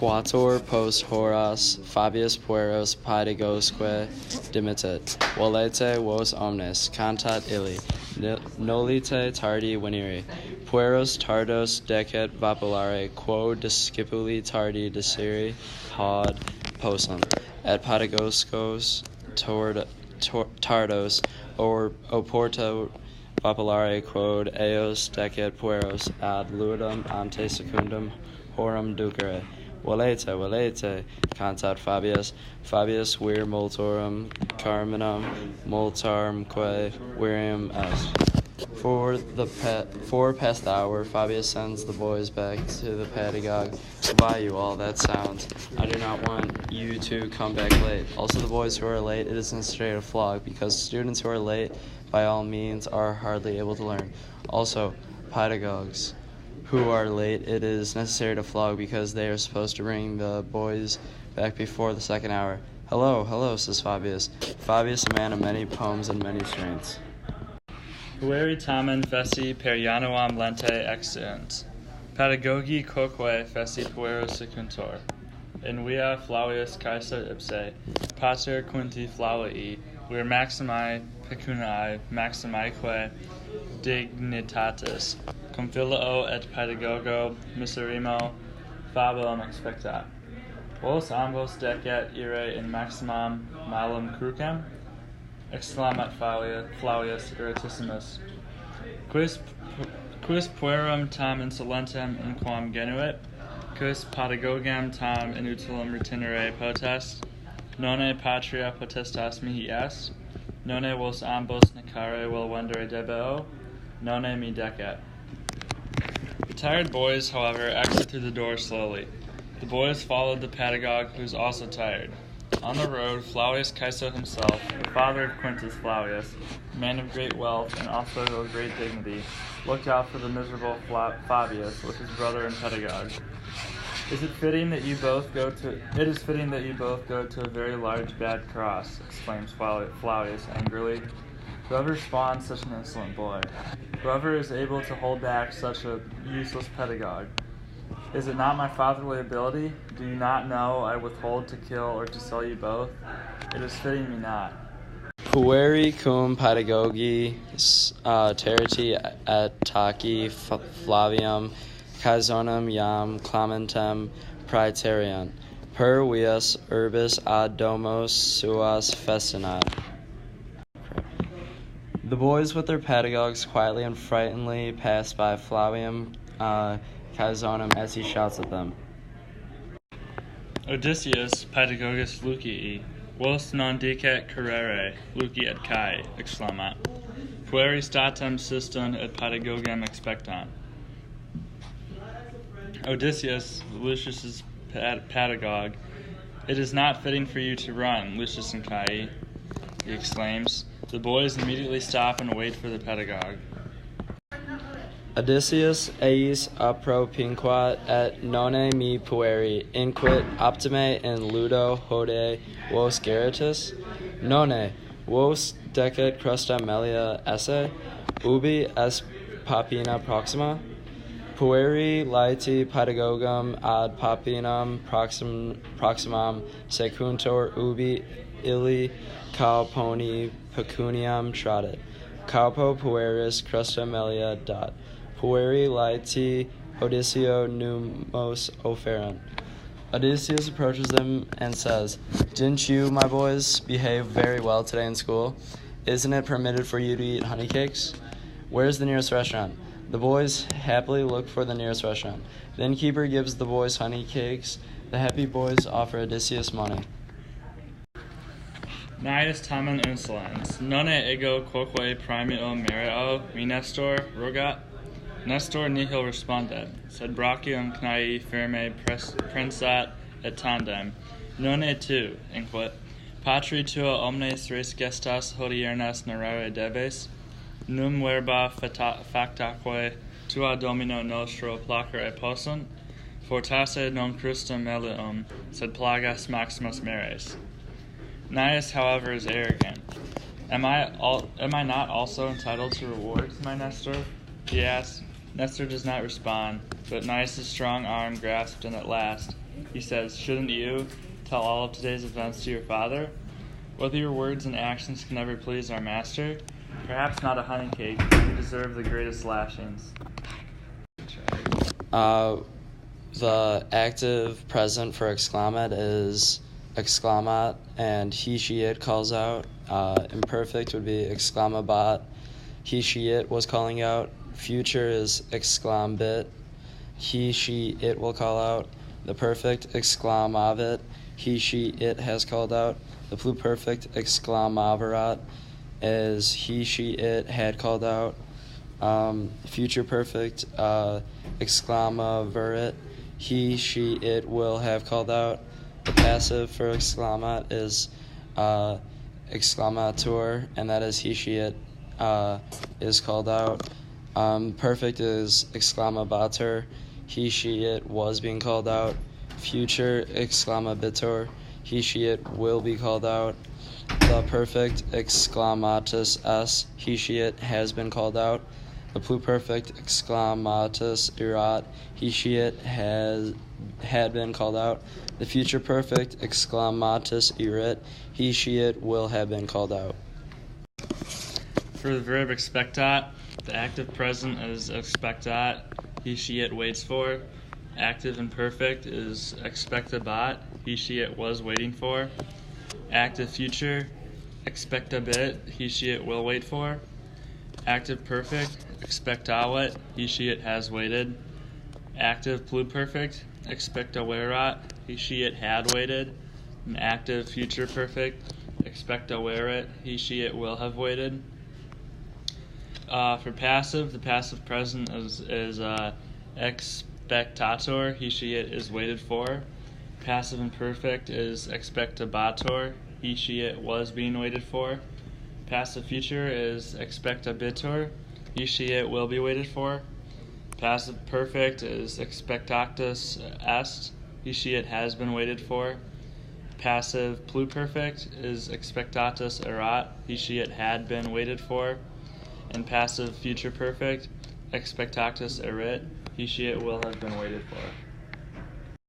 Quator post horas Fabius pueros paedagogosque dimitit, volete vos omnes, cantat illi, nolite tardi venire, pueros tardos decet vapulare, quo discipuli tardi desiri haud possum, et paedagogos tardos, or oporto vapulare quod eos decet pueros ad ludum ante secundum horum ducere. Volete, cantat Fabius vir multorum carminum multarumque virium est. For past hour, Fabius sends the boys back to the pedagogue. Goodbye, you all, that sounds. I do not want you to come back late. Also, the boys who are late, it is necessary to flog, because students who are late, by all means, are hardly able to learn. Also, pedagogues who are late, it is necessary to flog, because they are supposed to bring the boys back before the second hour. Hello, says Fabius. Fabius, a man of many poems and many strains. Pueri tamen feci per Januam lente exeunt. Pedagogi quoque feci puero secuntor. In via Flavius Caesar ipse, pater quinti Flavii, vir maximi pecuniae maximique dignitatis, cum filio et pedagogo miserrimo fabulum expectat. Vos ambos decet ire in maximam malum crucem? Exclamat Flavius irritissimus. Quis puerum tam insolentem inquam genuit? Quis pedagogam tam inutilum retinere potest? Nonne patria potestas mihi est? Nonne vos ambos necare vel vendere debeo? Nonne mi decet. The tired boys, however, exit through the door slowly. The boys followed the pedagogue, who was also tired. On the road, Flavius Caeso himself, the father of Quintus Flavius, a man of great wealth and also of great dignity, looked out for the miserable Fabius with his brother and pedagogue. It is fitting that you both go to a very large bad cross, exclaims Flavius angrily. Whoever spawns such an insolent boy? Whoever is able to hold back such a useless pedagogue? Is it not my fatherly ability? Do you not know I withhold to kill or to sell you both? It is fitting me not. Pueri cum pedagogi teriti et taci Flavium Caesonum iam clamentem praetorian, per vias urbis ad domos suas festinat. The boys with their pedagogues quietly and frightenedly pass by Flavium Caesonum as he shouts at them. Odysseus, pedagogus Lucii, vos non dicet currere, Luci et Cae, exclamat. Pueri statem sistun et pedagogam expectant. Odysseus, Lucius's pedagogue, it is not fitting for you to run, Lucius and Cae, he exclaims. The boys immediately stop and wait for the pedagogue. Odysseus eis appropinquat et nonne mi pueri inquit optime in ludo hodie vos geratus? Nonne, vos decet crusta melia esse, ubi est papina proxima? Pueri laeti pedagogam ad papinam proximam secuntor ubi illi cauponi pecuniam tradet. Caupo pueris crusta melia dat. Pueri laeti Odysseo numos offerent. Odysseus approaches them and says, "Didn't you, my boys, behave very well today in school? Isn't it permitted for you to eat honey cakes? Where's the nearest restaurant?" The boys happily look for the nearest restaurant. The innkeeper gives the boys honey cakes. The happy boys offer Odysseus money. Naeus tamen insolens, nonne ego quoque primio mereo mi Nestor rogat? Nestor nihil respondet, sed brachium cnaei firme prensat et tandem. Nonne tu, inquit, patri tua omnes res gestas hodiernas narrare debes? Num verba factaque tua domino nostro placere possunt? Fortasse non Christum melium, sed plagas maximus meres. Naeus, however, is arrogant. Am I not also entitled to rewards, my Nestor? He asks. Nestor does not respond, but Naeus' strong arm grasped and at last, He says, "Shouldn't you tell all of today's events to your father? Whether your words and actions can ever please our master, perhaps not a honey cake, but you deserve the greatest lashings." The active present for exclamat is exclamat, and he, she, it calls out. Imperfect would be exclamabat. He, she, it was calling out. Future is exclambit. He, she, it will call out. The perfect exclamavit. He, she, it has called out. The pluperfect exclamaverat is he, she, it had called out. Future perfect exclamaverit. He, she, it will have called out. The passive for exclamat is exclamator, and that is he, she, it is called out. Perfect is exclamabator. He, she, it was being called out. Future exclamabitor. He, she, it will be called out. The perfect exclamatus s. He, she, it has been called out. The pluperfect exclamatus erat. He, she, it had been called out. The future perfect exclamatus erit. He, she, it will have been called out. For the verb expectat, the active present is expectat. He, she, it waits for. Active imperfect is expectabat. He, she, it was waiting for. Active future, expectabit. He, she, it will wait for. Active perfect, expectawit. He, she, it has waited. Active pluperfect, expectawerat. He, she, it had waited. And active future perfect, expectawerit. He, she, it will have waited. For passive, the passive present is expectator. He, she, it is waited for. Passive imperfect is expectabator. He, she, it was being waited for. Passive future is expectabitur. He, she, it will be waited for. Passive perfect is expectatus est. He, she, it has been waited for. Passive pluperfect is expectatus erat. He, she, it had been waited for. And passive future perfect, expectatus erit. He, she, it will have been waited for.